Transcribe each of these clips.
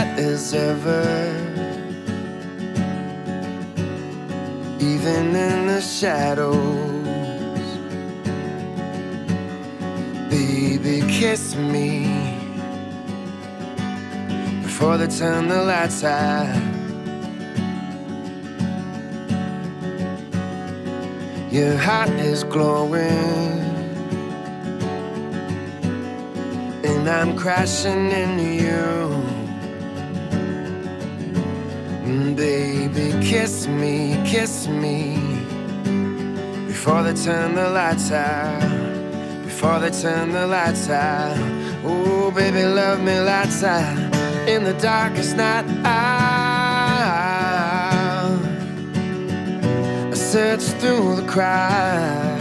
hot as ever, even in the shadows. Baby, kiss me before they turn the lights out. Your heart is glowing, and I'm crashing into you. Baby, kiss me before they turn the lights out. Before they turn the lights out. Oh, baby, love me lights out. In the darkest night, I search through the crowd.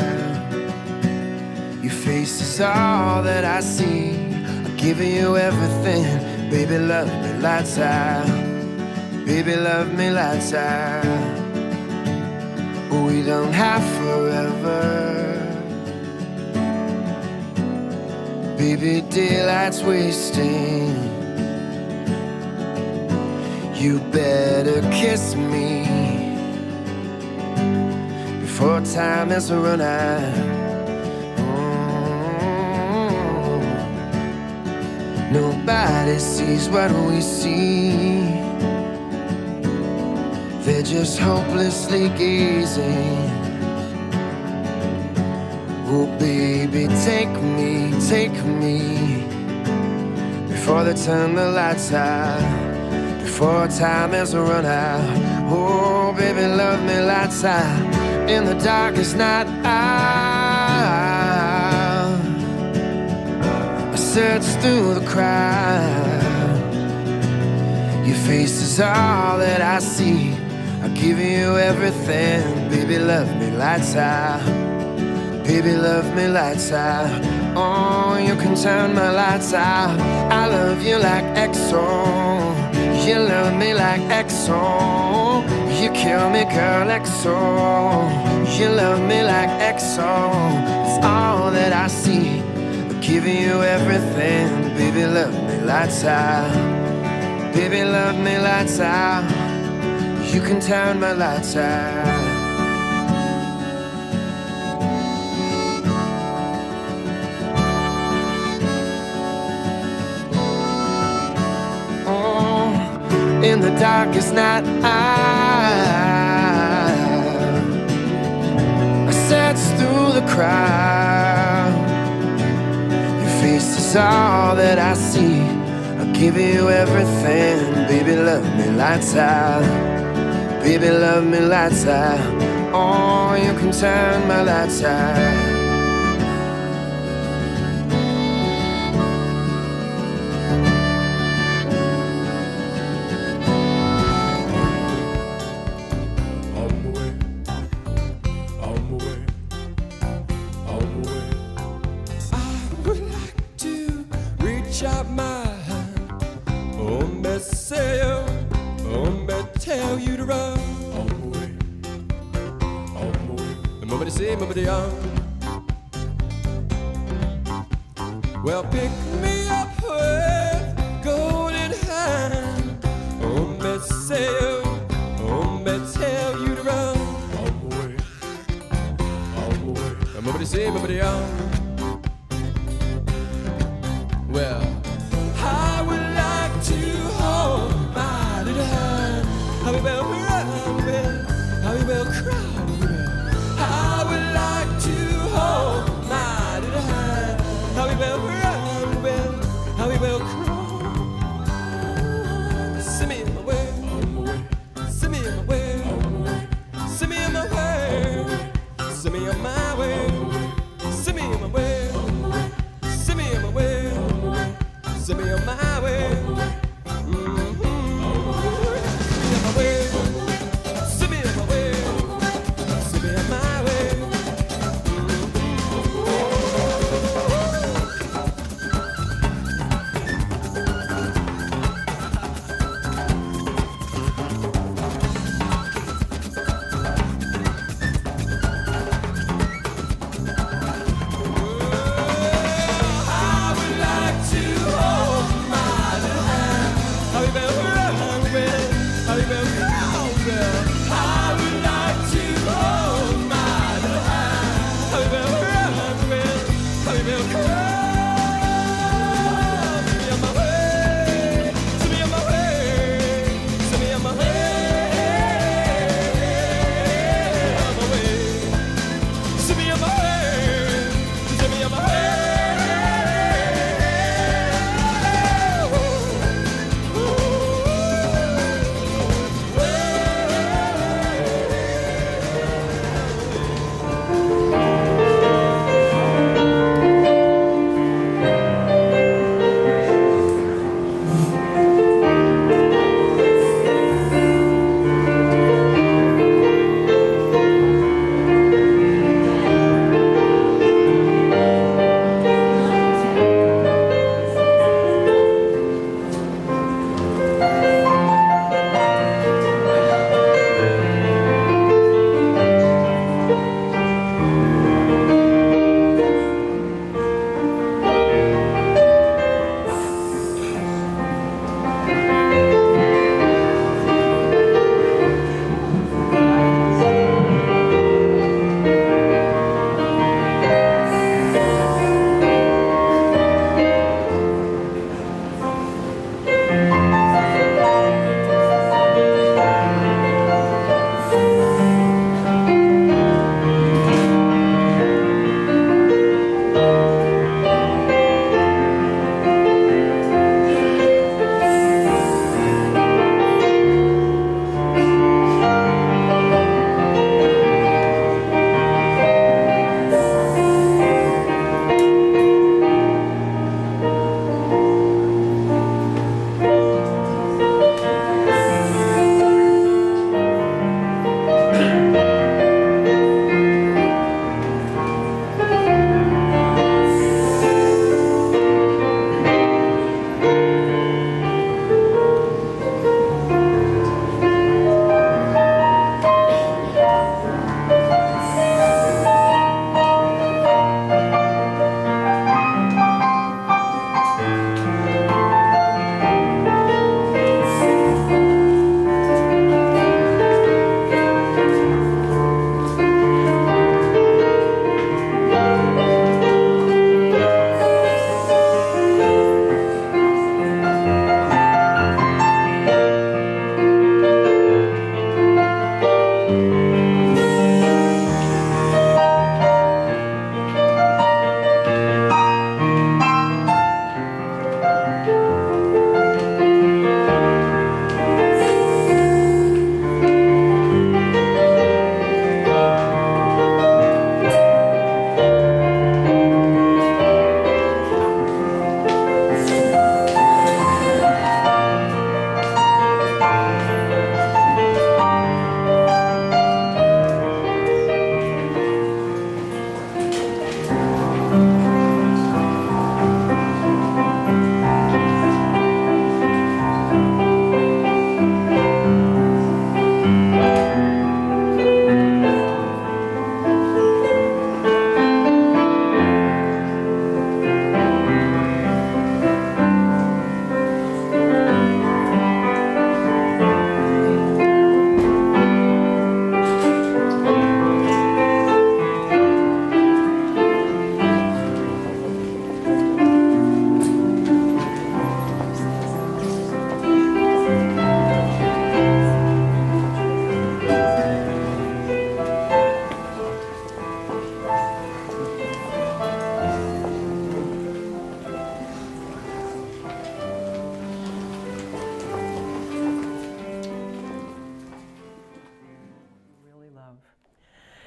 Your face is all that I see. I'm giving you everything. Baby, love me lights out. Baby, love me lights out. We don't have forever. Baby, daylight's wasting. You better kiss me before time has run out. Nobody sees what we see. They're just hopelessly gazing. Oh, baby, take me before they turn the lights out. Before time has run out. Oh, baby, love me lights out. In the darkest night, I search through the crowd. Your face is all that I see. I'll give you everything. Baby, love me lights out. Baby, love me lights out. Oh, you can turn my lights out. I love you like XO. You love me like XO. You kill me, girl, XO. You love me like XO. It's all that I see. I'm giving you everything. Baby, love me lights out. Baby, love me lights out. You can turn my lights out. In the darkest night, I search through the crowd. Your face is all that I see. I'll give you everything. Baby, love me lights out. Baby, love me lights out. Oh, you can turn my lights out. Out my hand, oh, me say, oh, me tell you to run. On my way, on my way. Mama say, mama young. Well, pick me up with golden hand. Oh, me say, oh, me tell you to run. On my way, on my way. Mama say, mama young. Well, I would like to hold my little hand. How we will run, how we will cry. I would like to hold my little hand. How we will run, how we will cry. Send me in my way, send me in my way, send me in my way, send me on my way, send me in my way.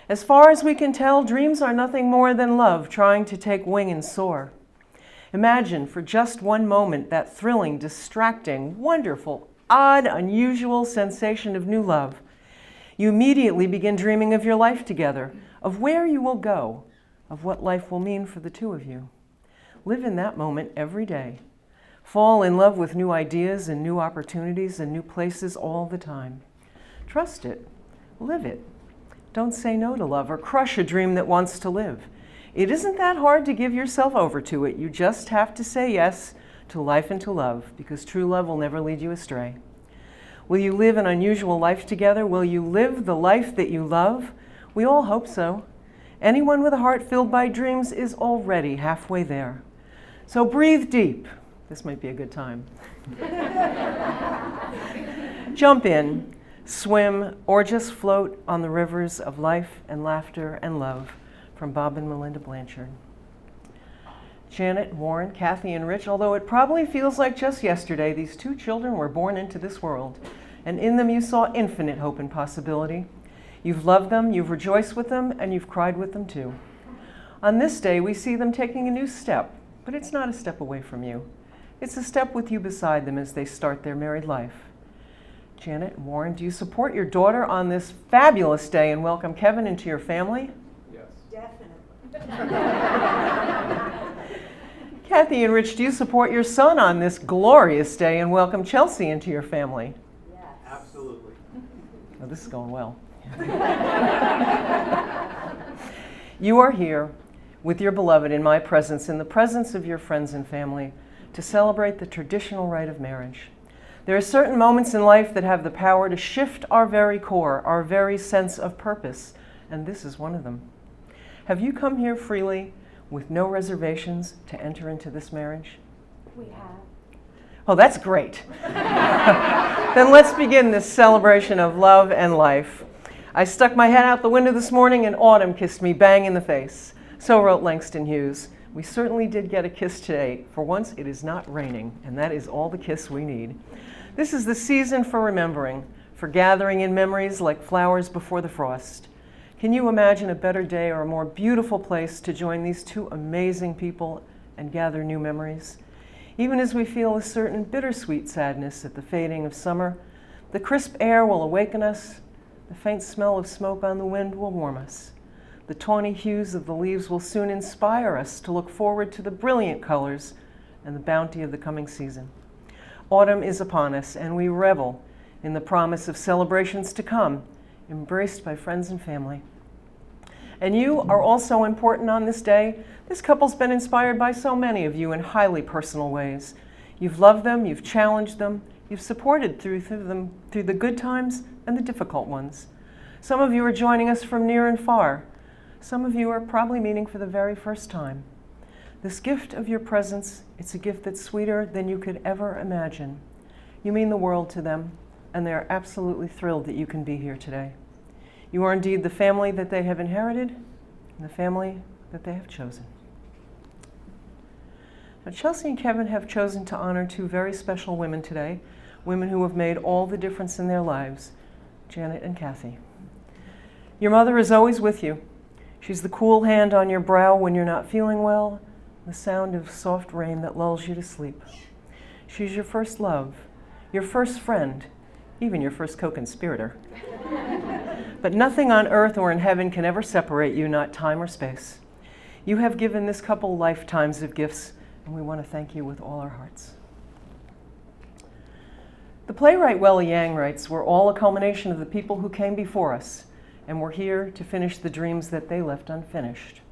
As far as we can tell, dreams are nothing more than love trying to take wing and soar. Imagine for just one moment that thrilling, distracting, wonderful, odd, unusual sensation of new love. You immediately begin dreaming of your life together, of where you will go, of what life will mean for the two of you. Live in that moment every day. Fall in love with new ideas and new opportunities and new places all the time. Trust it. Live it. Don't say no to love or crush a dream that wants to live. It isn't that hard to give yourself over to it. You just have to say yes to life and to love, because true love will never lead you astray. Will you live an unusual life together? Will you live the life that you love? We all hope so. Anyone with a heart filled by dreams is already halfway there. So breathe deep. This might be a good time. Jump in, swim, or just float on the rivers of life and laughter and love. From Bob and Melinda Blanchard. Janet, Warren, Kathy, and Rich, although it probably feels like just yesterday, these two children were born into this world, and in them you saw infinite hope and possibility. You've loved them, you've rejoiced with them, and you've cried with them too. On this day, we see them taking a new step, but it's not a step away from you. It's a step with you beside them as they start their married life. Janet, Warren, do you support your daughter on this fabulous day and welcome Kevin into your family? Kathy and Rich, do you support your son on this glorious day and welcome Chelsea into your family? Yes. Absolutely. Oh, this is going well. You are here with your beloved in my presence, in the presence of your friends and family, to celebrate the traditional rite of marriage. There are certain moments in life that have the power to shift our very core, our very sense of purpose, and this is one of them. Have you come here freely, with no reservations, to enter into this marriage? We have. Oh, that's great. Then let's begin this celebration of love and life. I stuck my head out the window this morning and autumn kissed me bang in the face. So wrote Langston Hughes. We certainly did get a kiss today. For once, it is not raining, and that is all the kiss we need. This is the season for remembering, for gathering in memories like flowers before the frost. Can you imagine a better day or a more beautiful place to join these two amazing people and gather new memories? Even as we feel a certain bittersweet sadness at the fading of summer, the crisp air will awaken us, the faint smell of smoke on the wind will warm us. The tawny hues of the leaves will soon inspire us to look forward to the brilliant colors and the bounty of the coming season. Autumn is upon us, and we revel in the promise of celebrations to come, embraced by friends and family. And you are also important on this day. This couple's been inspired by so many of you in highly personal ways. You've loved them, you've challenged them, you've supported through the good times and the difficult ones. Some of you are joining us from near and far. Some of you are probably meeting for the very first time. This gift of your presence, it's a gift that's sweeter than you could ever imagine. You mean the world to them, and they are absolutely thrilled that you can be here today. You are indeed the family that they have inherited and the family that they have chosen. Now, Chelsea and Kevin have chosen to honor two very special women today, women who have made all the difference in their lives, Janet and Kathy. Your mother is always with you. She's the cool hand on your brow when you're not feeling well, the sound of soft rain that lulls you to sleep. She's your first love, your first friend, even your first co-conspirator. But nothing on earth or in heaven can ever separate you, not time or space. You have given this couple lifetimes of gifts, and we want to thank you with all our hearts. The playwright Welly Yang writes, "We're all a culmination of the people who came before us, and we're here to finish the dreams that they left unfinished."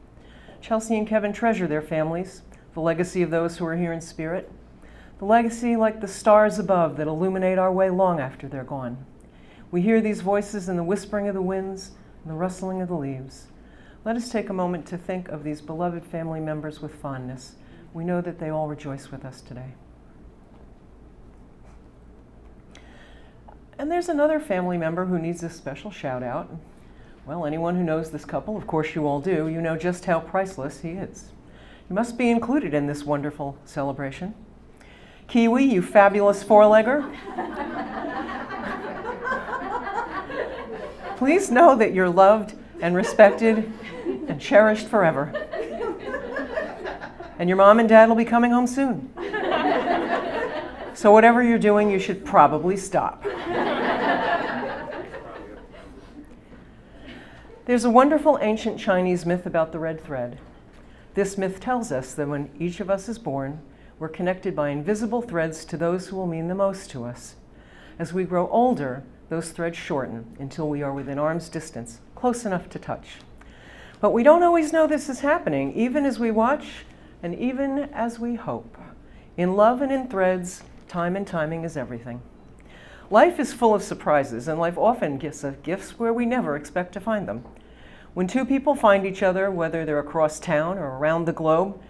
Chelsea and Kevin treasure their families, the legacy of those who are here in spirit, the legacy like the stars above that illuminate our way long after they're gone. We hear these voices in the whispering of the winds and the rustling of the leaves. Let us take a moment to think of these beloved family members with fondness. We know that they all rejoice with us today. And there's another family member who needs a special shout out. Well, anyone who knows this couple, of course you all do, you know just how priceless he is. You must be included in this wonderful celebration. Kiwi, you fabulous four-legger. Please know that you're loved and respected and cherished forever. And your mom and dad will be coming home soon. So whatever you're doing, you should probably stop. There's a wonderful ancient Chinese myth about the red thread. This myth tells us that when each of us is born, we're connected by invisible threads to those who will mean the most to us. As we grow older, those threads shorten until we are within arm's distance, close enough to touch. But we don't always know this is happening, even as we watch and even as we hope. In love and in threads, time and timing is everything. Life is full of surprises, and life often gives us gifts where we never expect to find them. When two people find each other, whether they're across town or around the globe,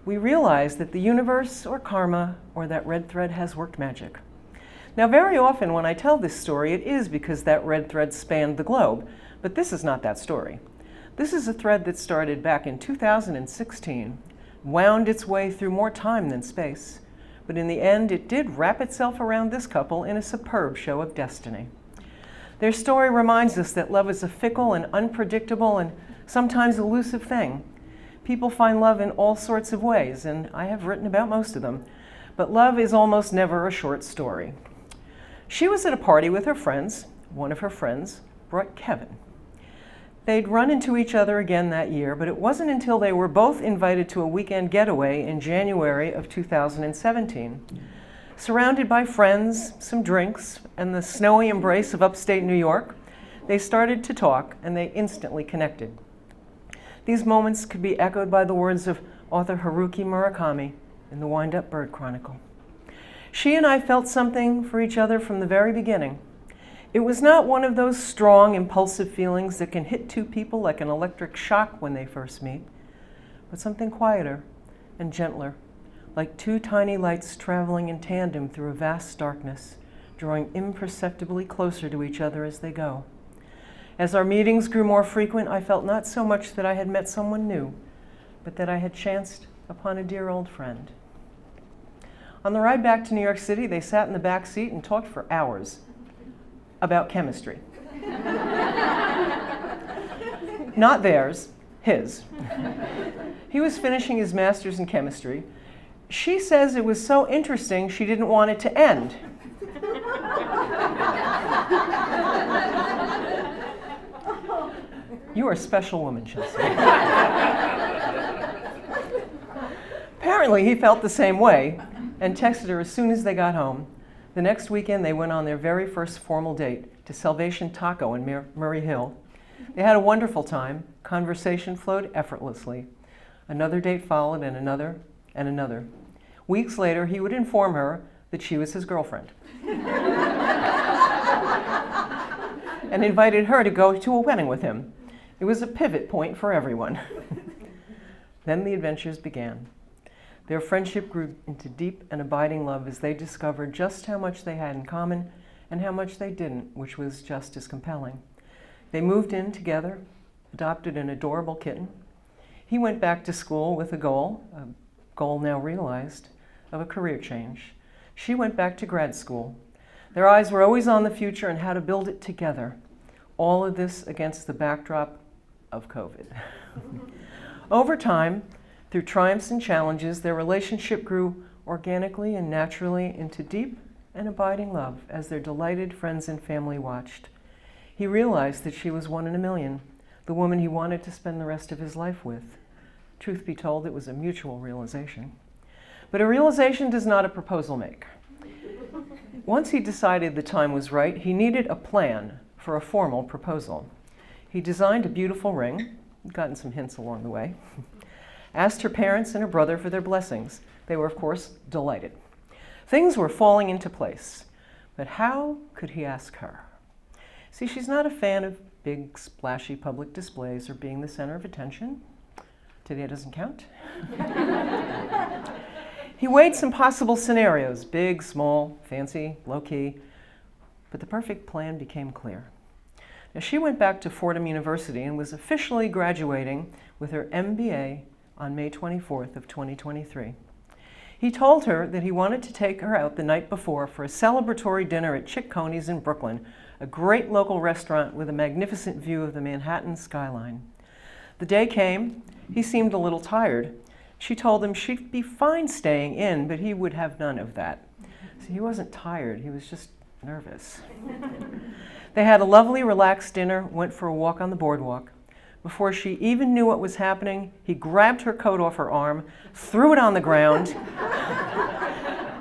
we realize that the universe or karma or that red thread has worked magic. Now, very often when I tell this story, it is because that red thread spanned the globe, but this is not that story. This is a thread that started back in 2016, wound its way through more time than space, but in the end, it did wrap itself around this couple in a superb show of destiny. Their story reminds us that love is a fickle and unpredictable and sometimes elusive thing. People find love in all sorts of ways, and I have written about most of them, but love is almost never a short story. She was at a party with her friends. One of her friends brought Kevin. They'd run into each other again that year, but it wasn't until they were both invited to a weekend getaway in January of 2017. Surrounded by friends, some drinks, and the snowy embrace of upstate New York, they started to talk, and they instantly connected. These moments could be echoed by the words of author Haruki Murakami in the Wind-Up Bird Chronicle. She and I felt something for each other from the very beginning. It was not one of those strong, impulsive feelings that can hit two people like an electric shock when they first meet, but something quieter and gentler, like two tiny lights traveling in tandem through a vast darkness, drawing imperceptibly closer to each other as they go. As our meetings grew more frequent, I felt not so much that I had met someone new, but that I had chanced upon a dear old friend. On the ride back to New York City, they sat in the back seat and talked for hours about chemistry. Not theirs, his. He was finishing his master's in chemistry. She says it was so interesting she didn't want it to end. You are a special woman, Chelsea. Apparently, he felt the same way and texted her as soon as they got home. The next weekend, they went on their very first formal date to Salvation Taco in Murray Hill. They had a wonderful time. Conversation flowed effortlessly. Another date followed, and another, and another. Weeks later, he would inform her that she was his girlfriend and invited her to go to a wedding with him. It was a pivot point for everyone. Then the adventures began. Their friendship grew into deep and abiding love as they discovered just how much they had in common and how much they didn't, which was just as compelling. They moved in together, adopted an adorable kitten. He went back to school with a goal now realized, of a career change. She went back to grad school. Their eyes were always on the future and how to build it together. All of this against the backdrop of COVID. Over time, through triumphs and challenges, their relationship grew organically and naturally into deep and abiding love as their delighted friends and family watched. He realized that she was one in a million, the woman he wanted to spend the rest of his life with. Truth be told, it was a mutual realization. But a realization does not a proposal make. Once he decided the time was right, he needed a plan for a formal proposal. He designed a beautiful ring, gotten some hints along the way, asked her parents and her brother for their blessings. They were, of course, delighted. Things were falling into place, but how could he ask her? See, she's not a fan of big, splashy public displays or being the center of attention. Today doesn't count. He weighed some possible scenarios, big, small, fancy, low-key, but the perfect plan became clear. Now, she went back to Fordham University and was officially graduating with her MBA on May 24th of 2023. He told her that he wanted to take her out the night before for a celebratory dinner at Chick Coney's in Brooklyn, a great local restaurant with a magnificent view of the Manhattan skyline. The day came. He seemed a little tired. She told him she'd be fine staying in, but he would have none of that. So he wasn't tired, he was just nervous. They had a lovely, relaxed dinner, went for a walk on the boardwalk. Before she even knew what was happening, he grabbed her coat off her arm, threw it on the ground,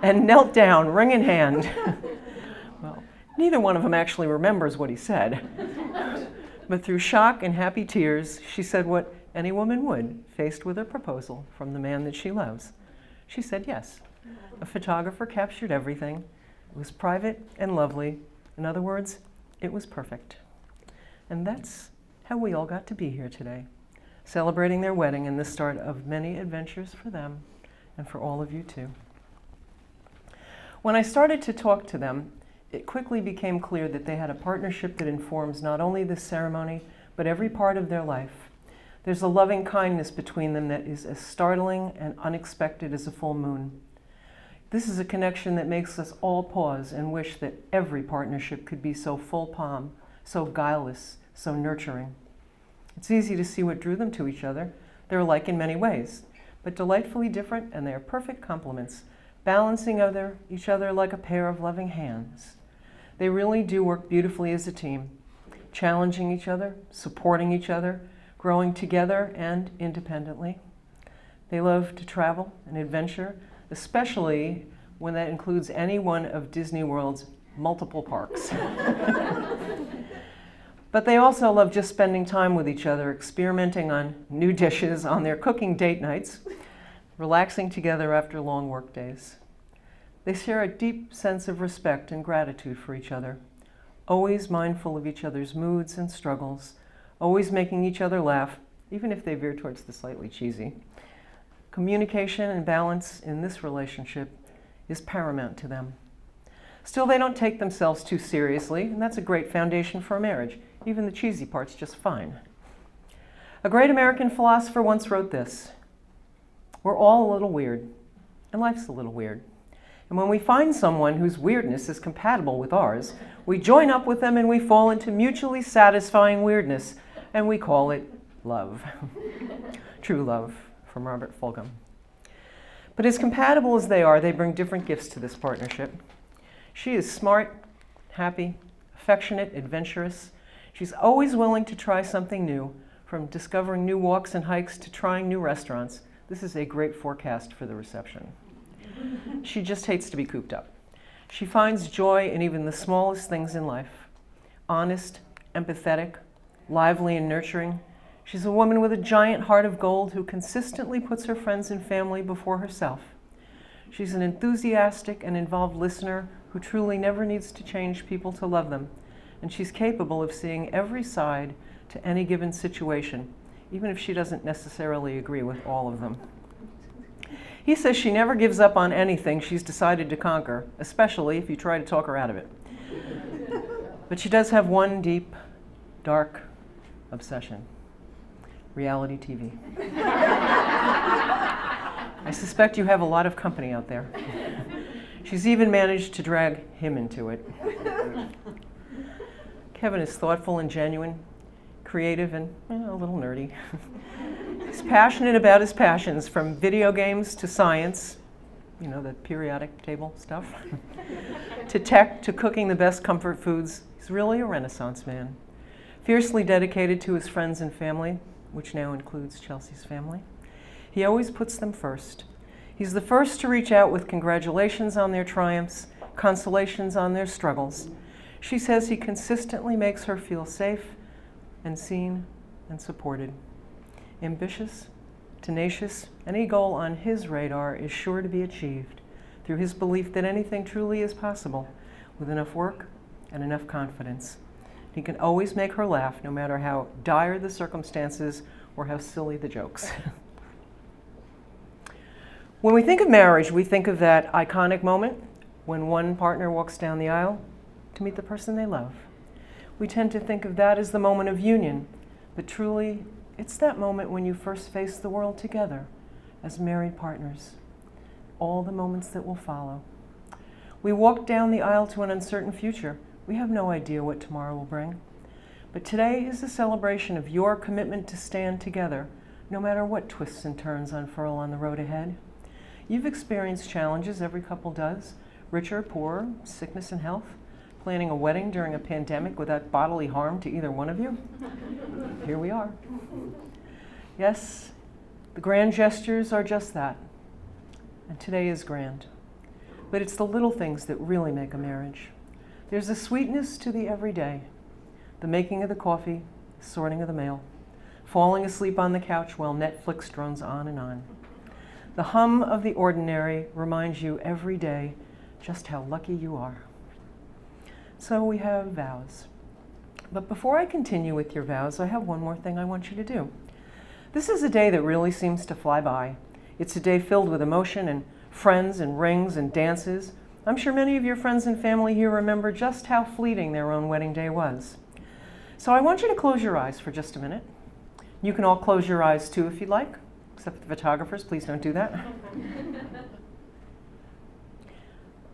and knelt down, ring in hand. Well, neither one of them actually remembers what he said. But through shock and happy tears, she said what any woman would, faced with a proposal from the man that she loves. She said yes. A photographer captured everything. It was private and lovely. In other words, it was perfect. And that's how we all got to be here today, celebrating their wedding and the start of many adventures for them and for all of you too. When I started to talk to them, it quickly became clear that they had a partnership that informs not only this ceremony, but every part of their life. There's a loving kindness between them that is as startling and unexpected as a full moon. This is a connection that makes us all pause and wish that every partnership could be so full palm, so guileless, so nurturing. It's easy to see what drew them to each other. They're alike in many ways, but delightfully different, and they are perfect complements, balancing each other like a pair of loving hands. They really do work beautifully as a team, challenging each other, supporting each other, growing together and independently. They love to travel and adventure, especially when that includes any one of Disney World's multiple parks. But they also love just spending time with each other, experimenting on new dishes on their cooking date nights, relaxing together after long work days. They share a deep sense of respect and gratitude for each other, always mindful of each other's moods and struggles, always making each other laugh, even if they veer towards the slightly cheesy. Communication and balance in this relationship is paramount to them. Still, they don't take themselves too seriously, and that's a great foundation for a marriage. Even the cheesy part's just fine. A great American philosopher once wrote this: "We're all a little weird, and life's a little weird. And when we find someone whose weirdness is compatible with ours, we join up with them and we fall into mutually satisfying weirdness, and we call it love." True love, from Robert Fulghum. But as compatible as they are, they bring different gifts to this partnership. She is smart, happy, affectionate, adventurous. She's always willing to try something new, from discovering new walks and hikes to trying new restaurants. This is a great forecast for the reception. She just hates to be cooped up. She finds joy in even the smallest things in life. Honest, empathetic, lively and nurturing. She's a woman with a giant heart of gold who consistently puts her friends and family before herself. She's an enthusiastic and involved listener who truly never needs to change people to love them. And she's capable of seeing every side to any given situation, even if she doesn't necessarily agree with all of them. He says she never gives up on anything she's decided to conquer, especially if you try to talk her out of it. But she does have one deep, dark obsession: reality TV. I suspect you have a lot of company out there. She's even managed to drag him into it. Kevin is thoughtful and genuine, creative and a little nerdy. He's passionate about his passions, from video games to science, the periodic table stuff, to tech, to cooking the best comfort foods. He's really a Renaissance man. Fiercely dedicated to his friends and family, which now includes Chelsea's family. He always puts them first. He's the first to reach out with congratulations on their triumphs, consolations on their struggles. She says he consistently makes her feel safe and seen and supported. Ambitious, tenacious, any goal on his radar is sure to be achieved through his belief that anything truly is possible with enough work and enough confidence. He can always make her laugh, no matter how dire the circumstances or how silly the jokes. When we think of marriage, we think of that iconic moment when one partner walks down the aisle to meet the person they love. We tend to think of that as the moment of union, but truly, it's that moment when you first face the world together as married partners. all the moments that will follow. We walk down the aisle to an uncertain future. We have no idea what tomorrow will bring. But today is a celebration of your commitment to stand together, no matter what twists and turns unfurl on the road ahead. You've experienced challenges, every couple does, richer, poorer, sickness and health, planning a wedding during a pandemic without bodily harm to either one of you. Here we are. Yes, the grand gestures are just that, and today is grand. But it's the little things that really make a marriage. There's a sweetness to the everyday, the making of the coffee, sorting of the mail, falling asleep on the couch while Netflix drones on and on. The hum of the ordinary reminds you every day just how lucky you are. So we have vows. But before I continue with your vows, I have one more thing I want you to do. This is a day that really seems to fly by. It's a day filled with emotion and friends and rings and dances. I'm sure many of your friends and family here remember just how fleeting their own wedding day was. So I want you to close your eyes for just a minute. You can all close your eyes too if you'd like, except the photographers, please don't do that.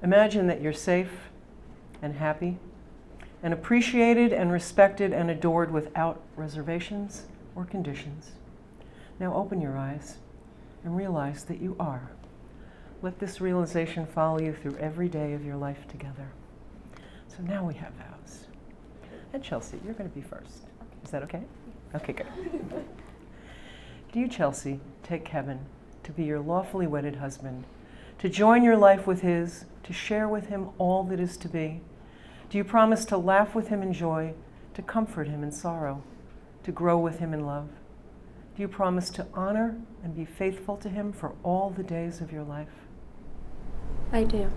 Imagine that you're safe and happy and appreciated and respected and adored without reservations or conditions. Now open your eyes and realize that you are. Let this realization follow you through every day of your life together. So now we have vows. And Chelsea, you're going to be first. Is that okay? Okay, good. Do you, Chelsea, take Kevin to be your lawfully wedded husband, to join your life with his, to share with him all that is to be? Do you promise to laugh with him in joy, to comfort him in sorrow, to grow with him in love? Do you promise to honor and be faithful to him for all the days of your life? I do.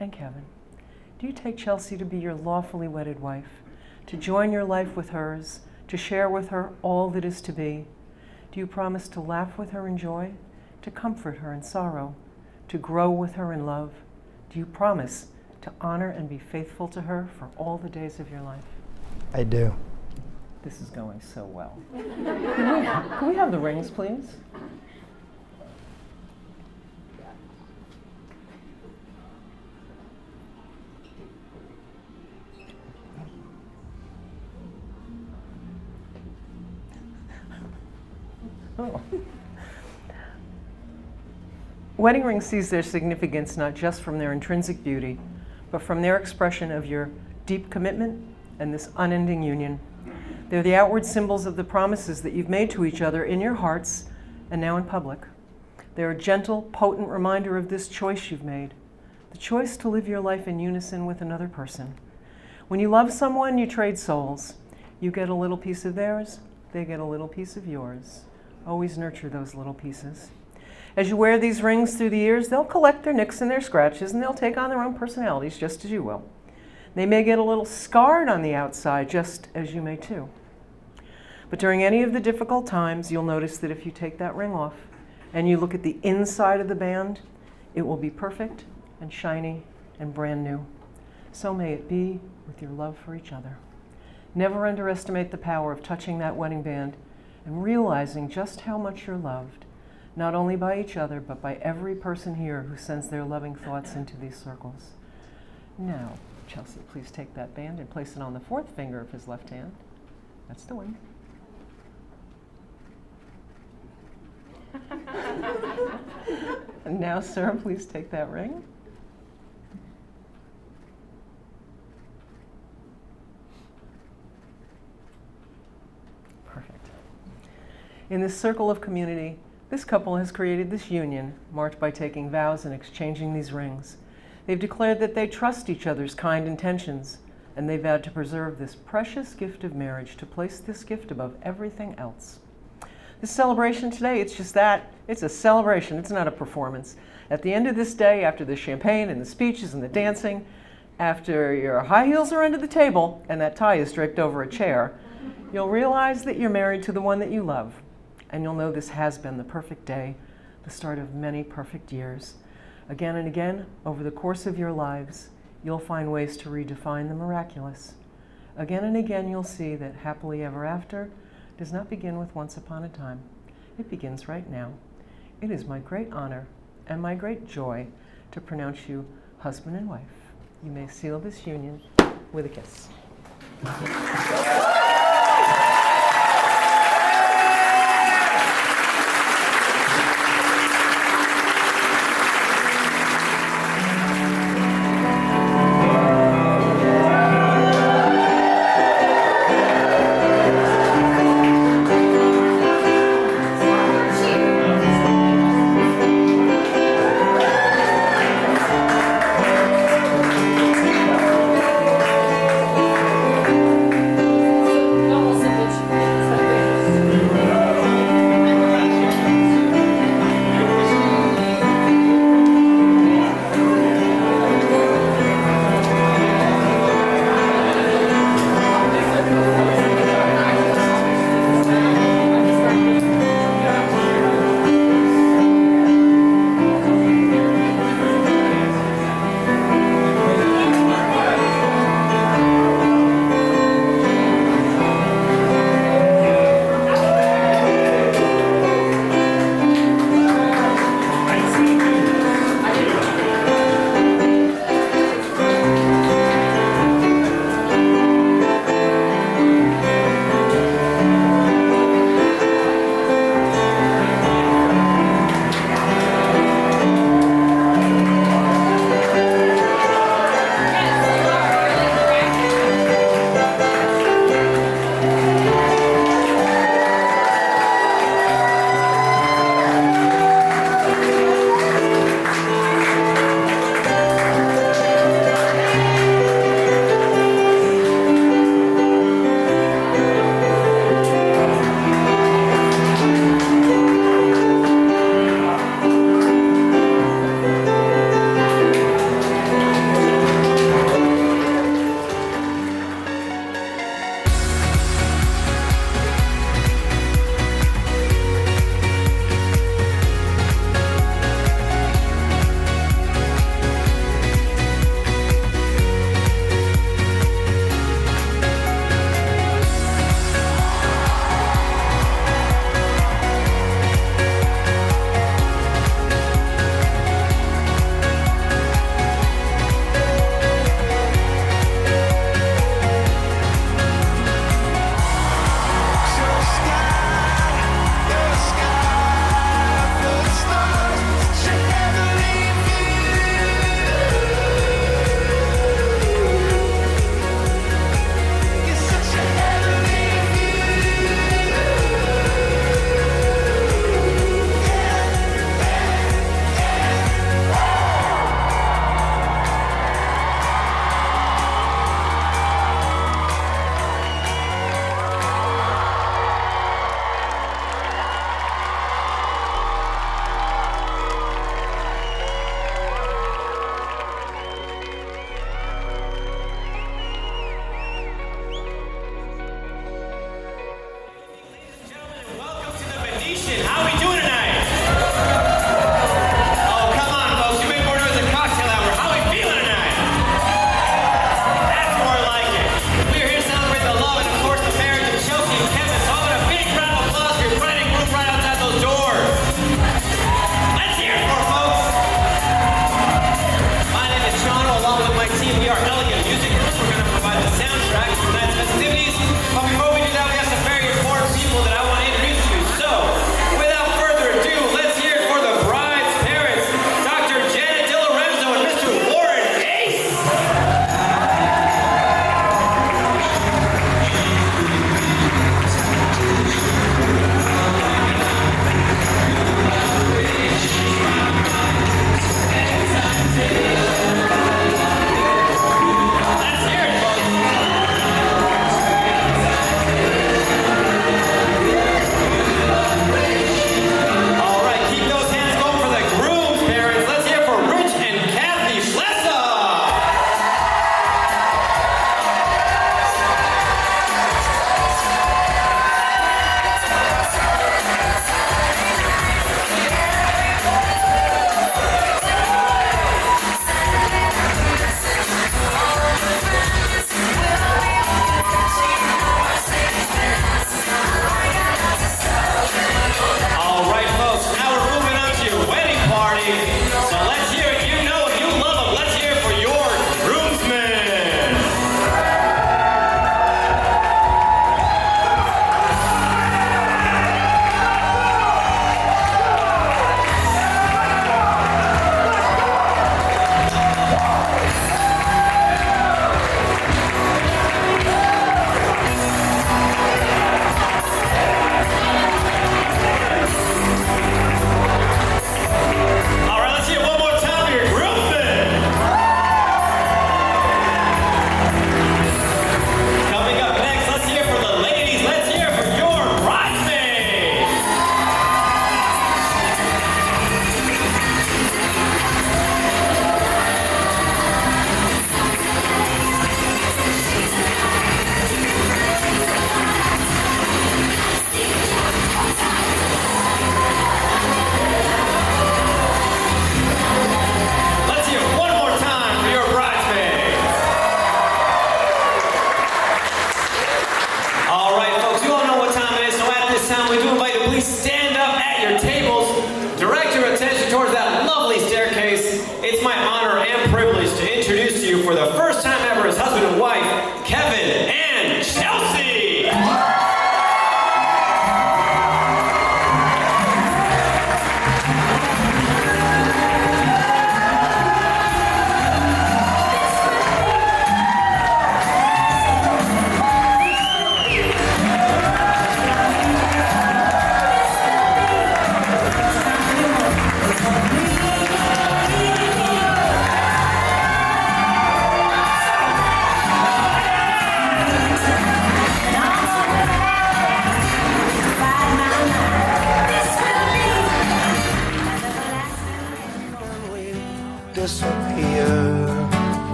And Kevin, do you take Chelsea to be your lawfully wedded wife, to join your life with hers, to share with her all that is to be? Do you promise to laugh with her in joy, to comfort her in sorrow, to grow with her in love? Do you promise to honor and be faithful to her for all the days of your life? I do. This is going so well. Can we have the rings, please? Oh. Wedding rings sees their significance not just from their intrinsic beauty, but from their expression of your deep commitment and this unending union. They're the outward symbols of the promises that you've made to each other in your hearts and now in public. They're a gentle, potent reminder of this choice you've made, the choice to live your life in unison with another person. When you love someone, you trade souls. You get a little piece of theirs, they get a little piece of yours. Always nurture those little pieces. As you wear these rings through the years, they'll collect their nicks and their scratches, and they'll take on their own personalities, just as you will. They may get a little scarred on the outside, just as you may too. But during any of the difficult times, you'll notice that if you take that ring off and you look at the inside of the band, it will be perfect and shiny and brand new. So may it be with your love for each other. Never underestimate the power of touching that wedding band and realizing just how much you're loved, not only by each other, but by every person here who sends their loving thoughts into these circles. Now, Chelsea, please take that band and place it on the fourth finger of his left hand. That's the one. And now, sir, please take that ring. Perfect. In this circle of community, this couple has created this union, marked by taking vows and exchanging these rings. They've declared that they trust each other's kind intentions, and they vowed to preserve this precious gift of marriage, to place this gift above everything else. This celebration today, it's just that. It's a celebration. It's not a performance. At the end of this day, after the champagne and the speeches and the dancing, after your high heels are under the table and that tie is draped over a chair, you'll realize that you're married to the one that you love. And you'll know this has been the perfect day, the start of many perfect years. Again and again, over the course of your lives, you'll find ways to redefine the miraculous. Again and again, you'll see that happily ever after does not begin with once upon a time. It begins right now. It is my great honor and my great joy to pronounce you husband and wife. You may seal this union with a kiss.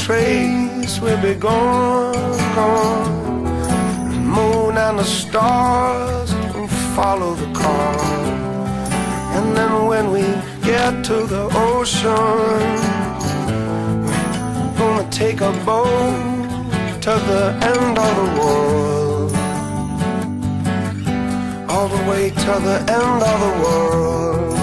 this race will be gone, gone. The moon and the stars will follow the car. And then when we get to the ocean, we're gonna take a boat to the end of the world, all the way to the end of the world.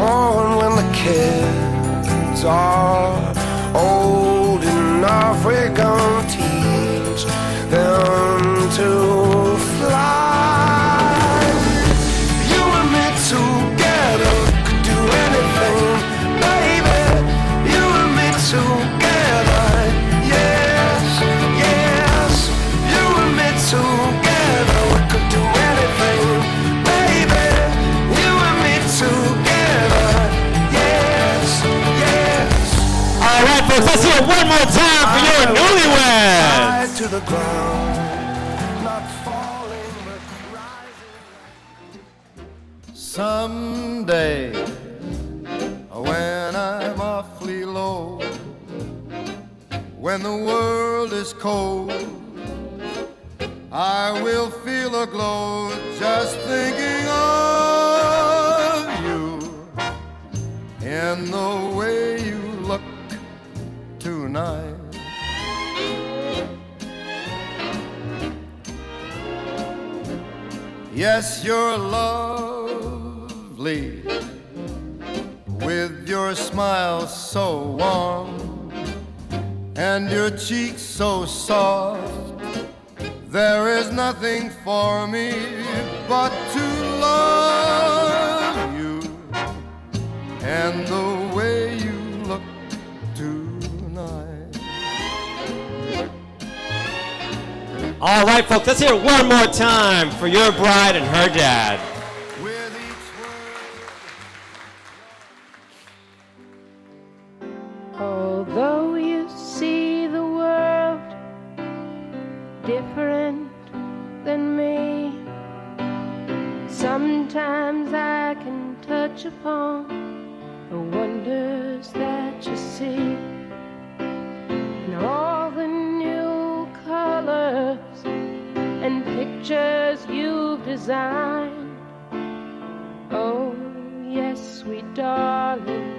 Oh, and when the kids are old enough, we're gonna teach them to fly. You and me together could do anything, baby. You and me together, yes, yes. You and me together, we could do anything, baby. You and me together, yes, yes. All right, folks, let's hear it one more time for your newlyweds. Right to the ground, not falling but rising. Someday, when I'm awfully low, when the world is cold, I will feel a glow just thinking of you and the way you look tonight. Yes, you're lovely with your smile so warm and your cheeks so soft. There is nothing for me but to love you and the way you look tonight. All right, folks, let's hear it one more time for your bride and her dad. With each word. Although you see the world different than me, sometimes I can touch upon the wonders that you see, and all the new colors and pictures you've designed. Oh, yes, sweet darling,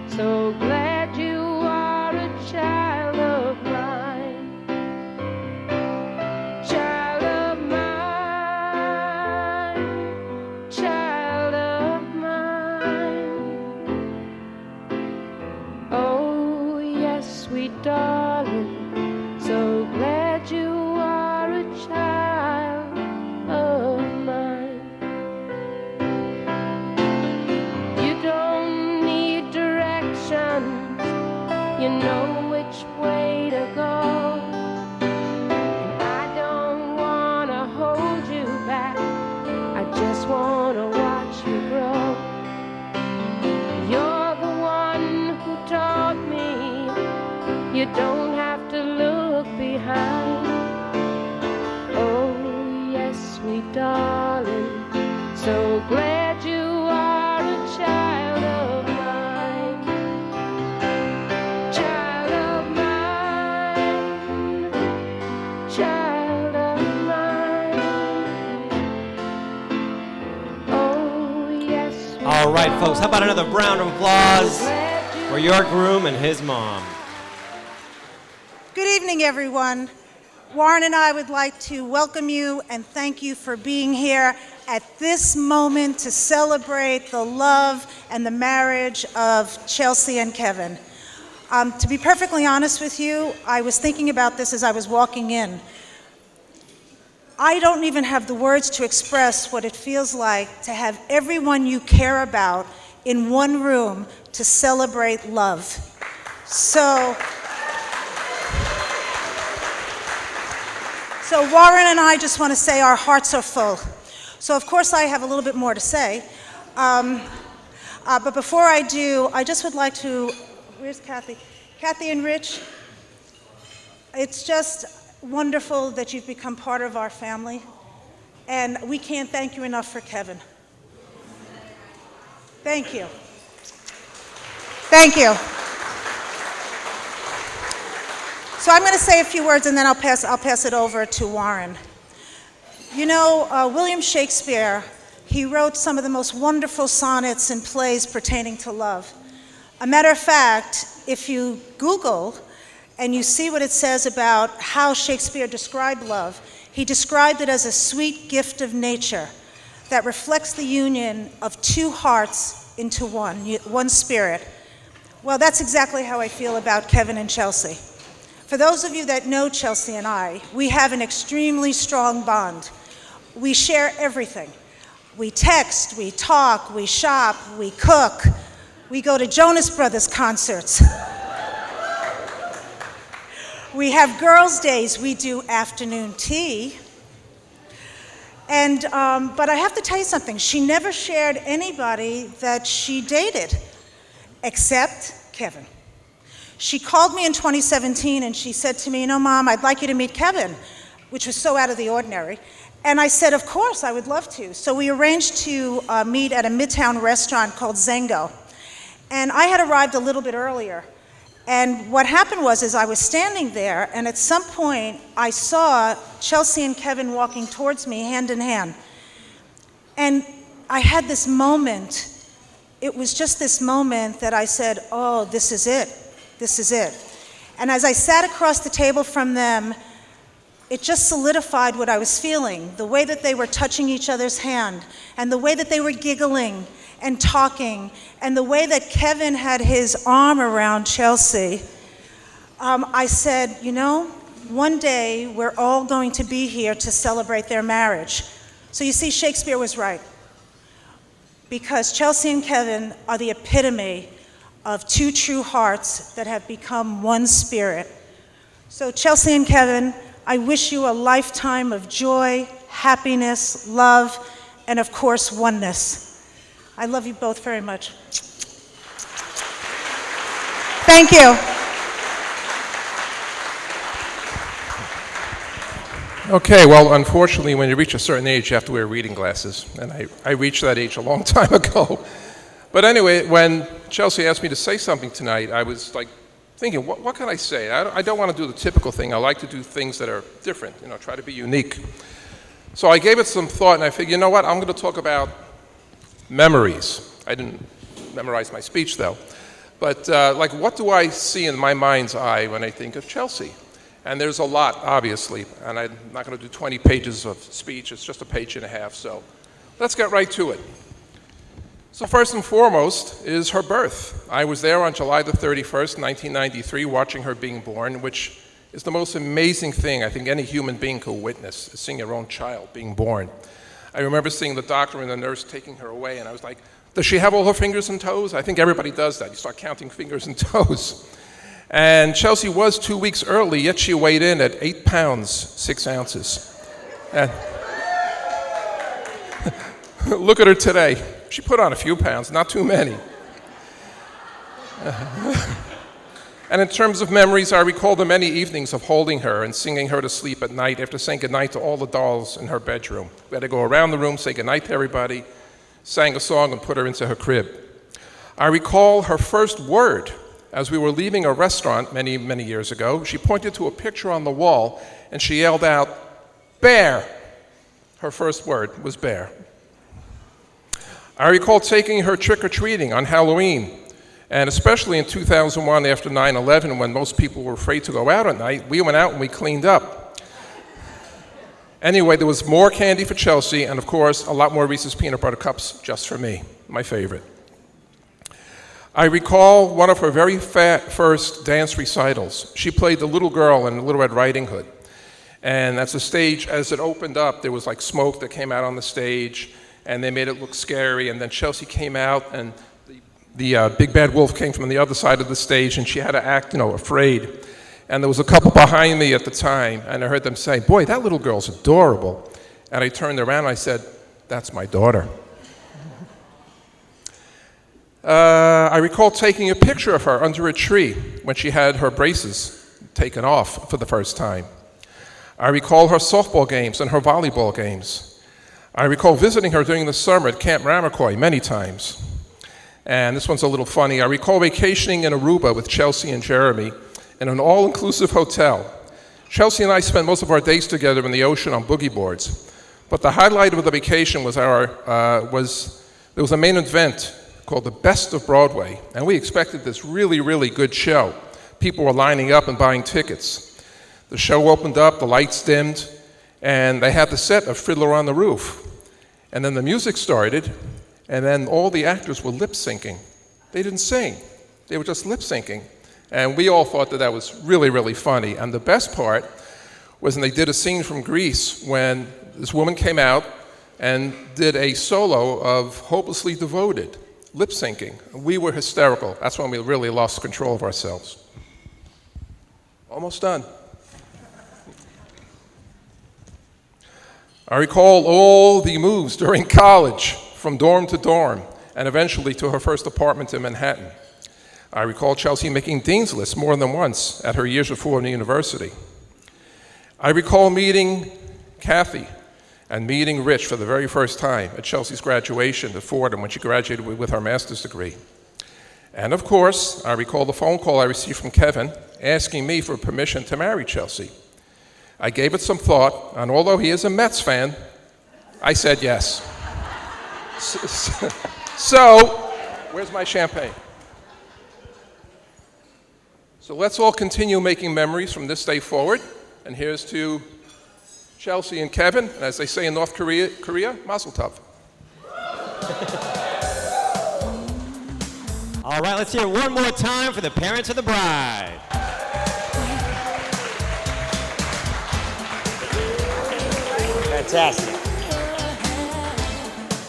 so glad you are a child of mine. Child of mine, child of mine. Oh, yes, sweet darling, so glad you are a child of mine. You don't need directions, you know which way to go. And I don't wanna hold you back, I just wanna watch you grow. You're the one who taught me you don't have to look behind. Oh, yes, sweet darling, so glad you are a child of mine. Child of mine, child of mine. Oh, yes. All right, folks, how about another round of applause for your groom and his mom? Good evening, everyone. Warren and I would like to welcome you and thank you for being here at this moment to celebrate the love and the marriage of Chelsea and Kevin. To be perfectly honest with you, I was thinking about this as I was walking in. I don't even have the words to express what it feels like to have everyone you care about in one room to celebrate love. So Warren and I just want to say our hearts are full. So of course I have a little bit more to say. But before I do, I just would like to, where's Kathy? Kathy and Rich, it's just wonderful that you've become part of our family. And we can't thank you enough for Kevin. Thank you. Thank you. So I'm going to say a few words and then I'll pass it over to Warren. You know, William Shakespeare, he wrote some of the most wonderful sonnets and plays pertaining to love. A matter of fact, if you Google and you see what it says about how Shakespeare described love, he described it as a sweet gift of nature that reflects the union of two hearts into one spirit. Well, that's exactly how I feel about Kevin and Chelsea. For those of you that know Chelsea and I, we have an extremely strong bond. We share everything. We text, we talk, we shop, we cook, we go to Jonas Brothers concerts. We have girls' days, we do afternoon tea. And, but I have to tell you something, she never shared anybody that she dated, except Kevin. She called me in 2017 and she said to me, you know, Mom, I'd like you to meet Kevin, which was so out of the ordinary. And I said, of course, I would love to. So we arranged to meet at a Midtown restaurant called Zengo. And I had arrived a little bit earlier. And what happened was I was standing there, and at some point, I saw Chelsea and Kevin walking towards me hand in hand. And I had this moment. It was just this moment that I said, oh, this is it. This is it. And as I sat across the table from them, it just solidified what I was feeling, the way that they were touching each other's hand, and the way that they were giggling and talking, and the way that Kevin had his arm around Chelsea. I said, you know, one day we're all going to be here to celebrate their marriage. So you see, Shakespeare was right, because Chelsea and Kevin are the epitome of two true hearts that have become one spirit. So Chelsea and Kevin, I wish you a lifetime of joy, happiness, love, and of course, oneness. I love you both very much. Thank you. Okay, well, unfortunately, when you reach a certain age, you have to wear reading glasses, and I reached that age a long time ago. But anyway, when Chelsea asked me to say something tonight, I was like thinking, what can I say? I don't want to do the typical thing. I like to do things that are different, you know, try to be unique. So I gave it some thought, and I figured, you know what, I'm going to talk about memories. I didn't memorize my speech, though. But like, what do I see in my mind's eye when I think of Chelsea? And there's a lot, obviously, and I'm not going to do 20 pages of speech. It's just a page and a half, so let's get right to it. So first and foremost is her birth. I was there on July the 31st, 1993, watching her being born, which is the most amazing thing I think any human being could witness, is seeing your own child being born. I remember seeing the doctor and the nurse taking her away, and I was like, does she have all her fingers and toes? I think everybody does that. You start counting fingers and toes. And Chelsea was 2 weeks early, yet she weighed in at 8 pounds, 6 ounces. And look at her today. She put on a few pounds, not too many. And in terms of memories, I recall the many evenings of holding her and singing her to sleep at night after saying goodnight to all the dolls in her bedroom. We had to go around the room, say goodnight to everybody, sang a song, and put her into her crib. I recall her first word. As we were leaving a restaurant many, many years ago, she pointed to a picture on the wall and she yelled out, "Bear!" Her first word was bear. I recall taking her trick-or-treating on Halloween, and especially in 2001 after 9/11, when most people were afraid to go out at night, we went out and we cleaned up. Anyway, there was more candy for Chelsea, and of course, a lot more Reese's Peanut Butter Cups just for me, my favorite. I recall one of her very first dance recitals. She played the little girl in Little Red Riding Hood. And as the stage, as it opened up, there was like smoke that came out on the stage, and they made it look scary. And then Chelsea came out, and the big bad wolf came from the other side of the stage, and she had to act, you know, afraid. And there was a couple behind me at the time, and I heard them say, "Boy, that little girl's adorable." And I turned around and I said, "That's my daughter." I recall taking a picture of her under a tree when she had her braces taken off for the first time. I recall her softball games and her volleyball games. I recall visiting her during the summer at Camp Ramacoy many times. And this one's a little funny. I recall vacationing in Aruba with Chelsea and Jeremy in an all-inclusive hotel. Chelsea and I spent most of our days together in the ocean on boogie boards. But the highlight of the vacation was there was a main event called the Best of Broadway, and we expected this really, really good show. People were lining up and buying tickets. The show opened up, the lights dimmed, and they had the set of Fiddler on the Roof. And then the music started, and then all the actors were lip-syncing. They didn't sing. They were just lip-syncing. And we all thought that was really, really funny. And the best part was when they did a scene from Grease when this woman came out and did a solo of Hopelessly Devoted, lip-syncing. We were hysterical. That's when we really lost control of ourselves. Almost done. I recall all the moves during college, from dorm to dorm, and eventually to her first apartment in Manhattan. I recall Chelsea making Dean's List more than once at her years before in the university. I recall meeting Kathy and meeting Rich for the very first time at Chelsea's graduation at Fordham when she graduated with her master's degree. And of course, I recall the phone call I received from Kevin asking me for permission to marry Chelsea. I gave it some thought, and although he is a Mets fan, I said yes. So, where's my champagne? So let's all continue making memories from this day forward. And here's to Chelsea and Kevin, and as they say in North Korea, Mazel Tov. All right, let's hear it one more time for the parents of the bride. Fantastic.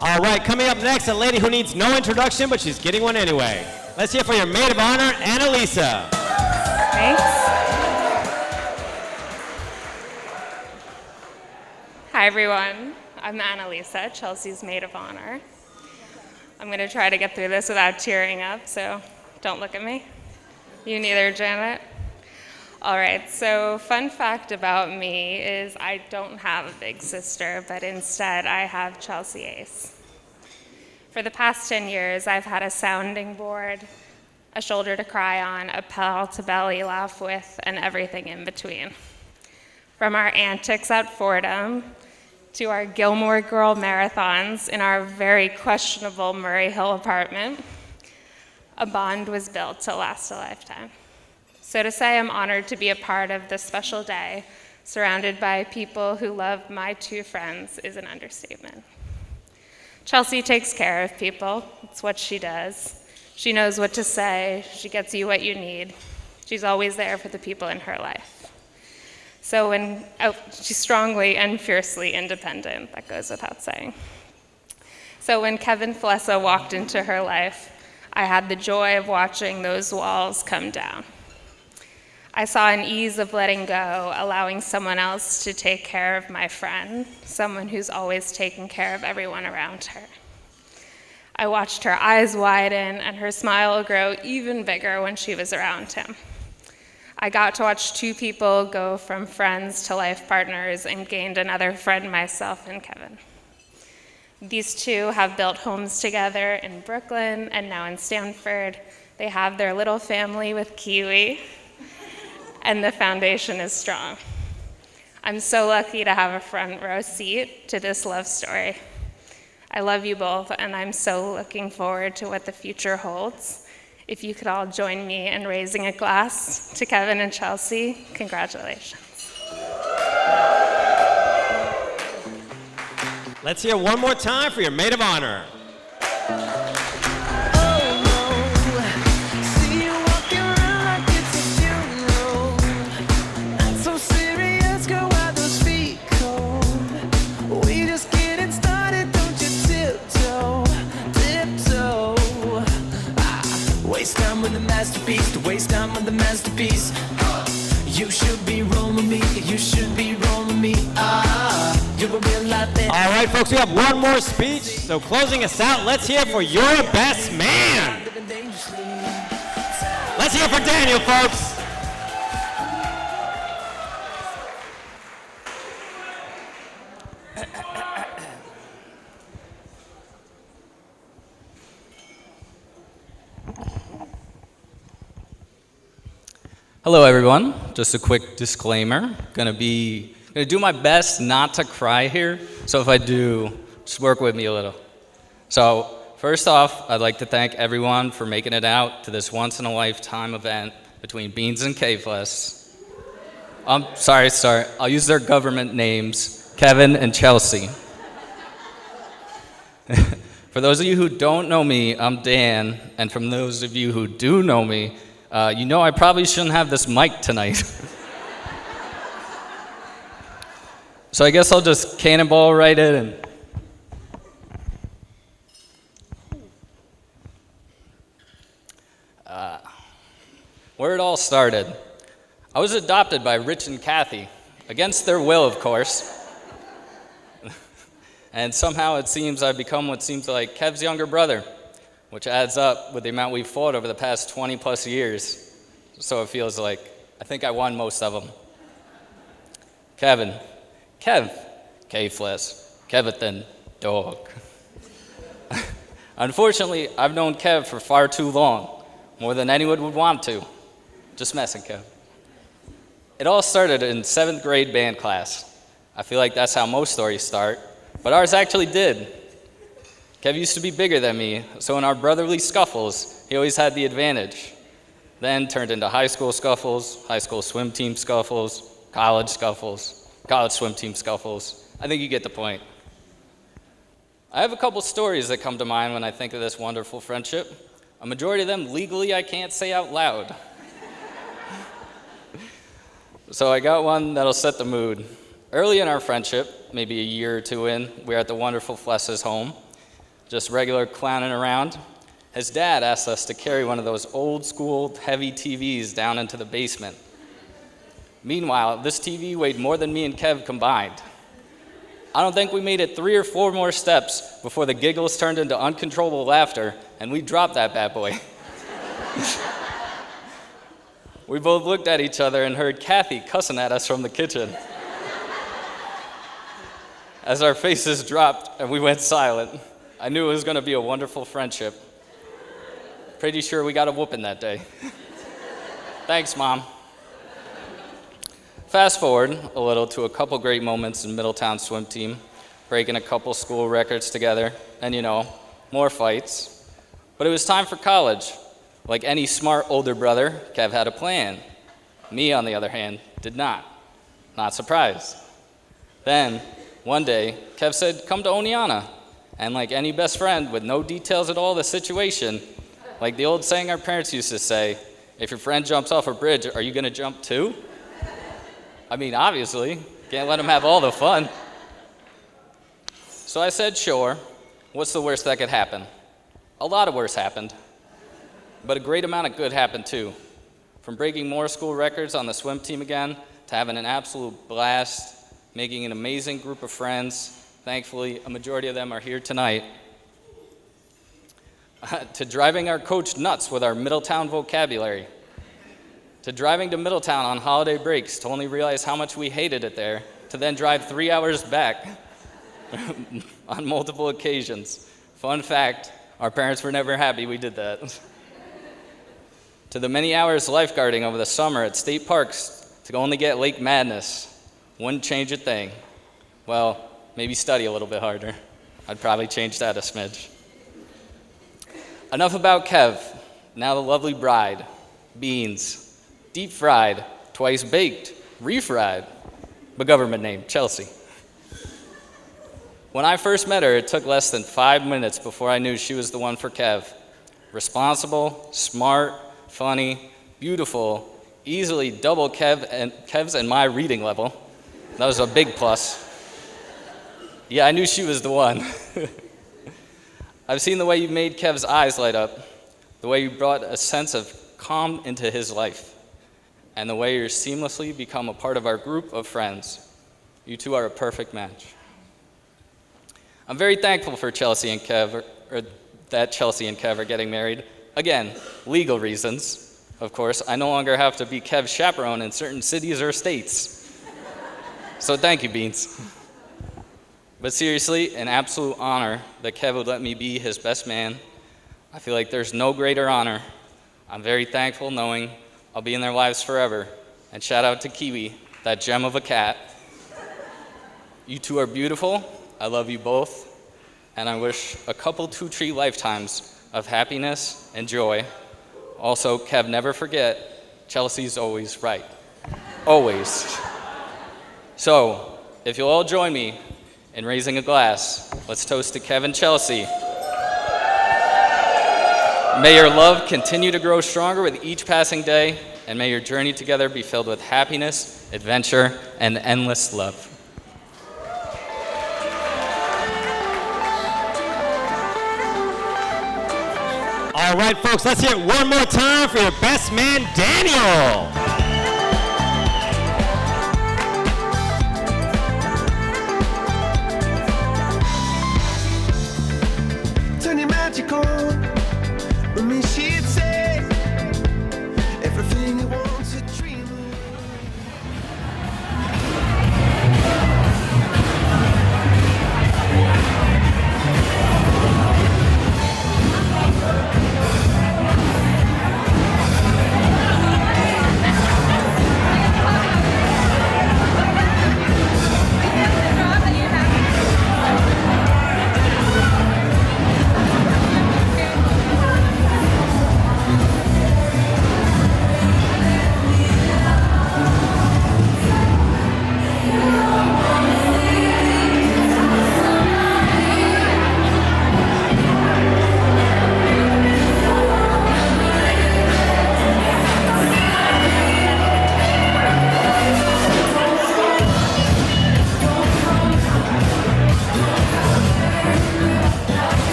All right, coming up next, a lady who needs no introduction, but she's getting one anyway. Let's hear for your maid of honor, Annalisa. Thanks. Hi, everyone. I'm Annalisa, Chelsea's maid of honor. I'm going to try to get through this without tearing up, so don't look at me. You neither, Janet. All right, so fun fact about me is I don't have a big sister, but instead I have Chelsea Ace. For the past 10 years, I've had a sounding board, a shoulder to cry on, a pal to belly laugh with, and everything in between. From our antics at Fordham to our Gilmore Girl marathons in our very questionable Murray Hill apartment, a bond was built to last a lifetime. So to say I'm honored to be a part of this special day, surrounded by people who love my two friends, is an understatement. Chelsea takes care of people. It's what she does. She knows what to say. She gets you what you need. She's always there for the people in her life. She's strongly and fiercely independent, that goes without saying. So when Kevin Flessa walked into her life, I had the joy of watching those walls come down. I saw an ease of letting go, allowing someone else to take care of my friend, someone who's always taken care of everyone around her. I watched her eyes widen and her smile grow even bigger when she was around him. I got to watch two people go from friends to life partners and gained another friend myself in Kevin. These two have built homes together in Brooklyn and now in Stanford. They have their little family with Kiwi, and the foundation is strong. I'm so lucky to have a front row seat to this love story. I love you both, and I'm so looking forward to what the future holds. If you could all join me in raising a glass to Kevin and Chelsea, congratulations. Let's hear one more time for your maid of honor. Waste time with the masterpiece, to waste time with the masterpiece. You should be rolling me, you should be rolling me. You're a real life man. All right, folks, we have one more speech. So closing us out, let's hear for your best man. Let's hear for Daniel, folks. Hello, everyone. Just a quick disclaimer. Gonna do my best not to cry here. So if I do, just work with me a little. So first off, I'd like to thank everyone for making it out to this once-in-a-lifetime event between Beans and K-Flesh. Sorry. I'll use their government names, Kevin and Chelsea. For those of you who don't know me, I'm Dan, and from those of you who do know me, you know I probably shouldn't have this mic tonight. So I guess I'll just cannonball right in. Where it all started. I was adopted by Rich and Kathy, against their will, of course. And somehow it seems I've become what seems like Kev's younger brother, which adds up with the amount we've fought over the past 20 plus years. So it feels like I think I won most of them. Kev, K-Flesh, Kevithan, dog. Unfortunately, I've known Kev for far too long, more than anyone would want to. Just messing, Kev. It all started in 7th grade band class. I feel like that's how most stories start, but ours actually did. Kev used to be bigger than me, so in our brotherly scuffles, he always had the advantage. Then turned into high school scuffles, high school swim team scuffles, college swim team scuffles. I think you get the point. I have a couple stories that come to mind when I think of this wonderful friendship. A majority of them legally I can't say out loud. So I got one that'll set the mood. Early in our friendship, maybe a year or two in, we were at the wonderful Fless's home, just regular clowning around. His dad asked us to carry one of those old school heavy TVs down into the basement. Meanwhile, this TV weighed more than me and Kev combined. I don't think we made it 3 or 4 more steps before the giggles turned into uncontrollable laughter, and we dropped that bad boy. We both looked at each other and heard Kathy cussing at us from the kitchen. As our faces dropped and we went silent, I knew it was going to be a wonderful friendship. Pretty sure we got a whooping that day. Thanks, Mom. Fast forward a little to a couple great moments in Middletown swim team, breaking a couple school records together, and more fights. But it was time for college. Like any smart older brother, Kev had a plan. Me, on the other hand, did not. Not surprised. Then, one day, Kev said, come to Oneonta. And like any best friend with no details at all of the situation, like the old saying our parents used to say, if your friend jumps off a bridge, are you gonna jump too? I mean, obviously, can't let him have all the fun. So I said, sure, what's the worst that could happen? A lot of worse happened. But a great amount of good happened too. From breaking more school records on the swim team again, to having an absolute blast, making an amazing group of friends. Thankfully, a majority of them are here tonight. To driving our coach nuts with our Middletown vocabulary. To driving to Middletown on holiday breaks to only realize how much we hated it there, to then drive 3 hours back on multiple occasions. Fun fact, our parents were never happy we did that. To the many hours lifeguarding over the summer at state parks to only get Lake Madness. Wouldn't change a thing. Well, maybe study a little bit harder. I'd probably change that a smidge. Enough about Kev. Now the lovely bride, Beans. Deep fried, twice baked, refried. But government name, Chelsea. When I first met her, it took less than 5 minutes before I knew she was the one for Kev. Responsible, smart, funny, beautiful, easily double Kev's and my reading level. That was a big plus. Yeah, I knew she was the one. I've seen the way you made Kev's eyes light up, the way you brought a sense of calm into his life, and the way you're seamlessly become a part of our group of friends. You two are a perfect match. I'm very thankful for Chelsea and Kev, or that Chelsea and Kev are getting married. Again, legal reasons, of course. I no longer have to be Kev's chaperone in certain cities or states. So thank you, Beans. But seriously, an absolute honor that Kev would let me be his best man. I feel like there's no greater honor. I'm very thankful knowing I'll be in their lives forever. And shout out to Kiwi, that gem of a cat. You two are beautiful. I love you both. And I wish a couple 2-tree lifetimes of happiness and joy. Also, Kev, never forget, Chelsea's always right. Always. So, if you'll all join me in raising a glass, let's toast to Kev and Chelsea. May your love continue to grow stronger with each passing day, and may your journey together be filled with happiness, adventure, and endless love. All right, folks, let's hear it one more time for your best man, Daniel.